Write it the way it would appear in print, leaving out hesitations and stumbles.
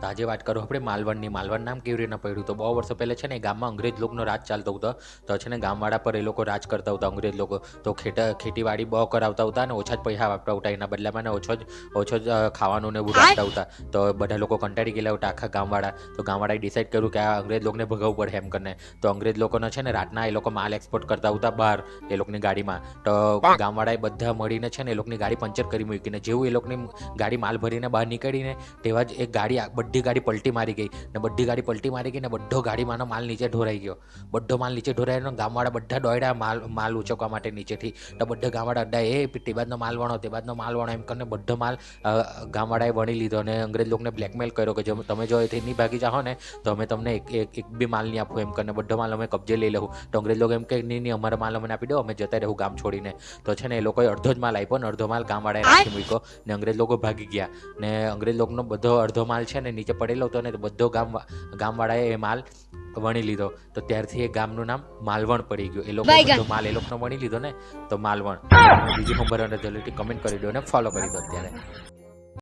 તો આજે વાત કરું આપણે માલવણની. માલવણ નામ કેવી રીતના પડ્યું? તો બહુ વર્ષો પહેલાં છે ને એ ગામમાં અંગ્રેજ લોકોનો રાજ ચાલતો હતો. તો છે ને ગામવાળા પર એ લોકો રાજ કરતા હતા અંગ્રેજ લોકો. તો ખેતીવાડી બહુ કરાવતા હતા અને ઓછા જ પૈસા આપતા હતા. એના બદલામાં ઓછો જ ખાવાનું ને એવું રાખતા હતા. તો બધા લોકો કંટાળી ગયેલા હતા આખા ગામવાળા. તો ગામવાળાએ ડિસાઈડ કર્યું કે આ અંગ્રેજ લોકોને ભગાવવું પડે એમ કરીને. તો અંગ્રેજ લોકોનો છે ને રાતના એ લોકો માલ એક્સપોર્ટ કરતા હતા બહાર એ લોકોની ગાડીમાં. તો ગામવાળાએ બધા મળીને છે ને એ લોકોની ગાડી પંચર કરી મૂકીને જેવું એ લોકોની ગાડી માલ ભરીને બહાર નીકળીને તેવા જ એક બધી ગાડી પલટી મારી ગઈ. ને બધી ગાડી પલટી મારી ગઈ ને બધો ગાડીમાંનો માલ નીચે ઢોરાઈ ગયો. બધો માલ નીચે ઢોરાયો. ગામવાળા બધા દોડ્યા માલ ઉચકવા માટે નીચેથી. તો બધા ગામવાળા અડ્ડા તે બાજનો માલ વણો એમ કરીને બધો માલ ગામવાળાએ વણી લીધો. અને અંગ્રેજ લોકોને બ્લેકમેલ કર્યો કે તમે જો એથી નહીં ભાગી જાઓ ને તો અમે તમને એક બી માલ નહીં આપવું એમ કરીને બધો માલ અમે કબજે લઈ લઉં. તો અંગ્રેજ લોકો એમ કે નહીં અમારા માલ અમને આપી દો, અમે જતા રહેવું ગામ છોડીને. તો છે ને એ લોકોએ અડધો જ માલ આપ્યો ને અડધો માલ ગામવાળાએ રાખી મૂક્યો. ને અંગ્રેજ લોકો ભાગી ગયા. ને અંગ્રેજ લોકોનો બધો અડધો માલ છે ને નીચે પડેલો હતો ને તો બધો ગામવાળાએ એ માલ વણી લીધો. તો ત્યારથી એ ગામનું નામ માલવણ પડી ગયું. એ લોકો બધો માલ એ લોકોનો વણી લીધો ને તો માલવણ. બીજી ખબર જલ્દીથી કમેન્ટ કરી દો અને ફોલો કરી દો અત્યારે.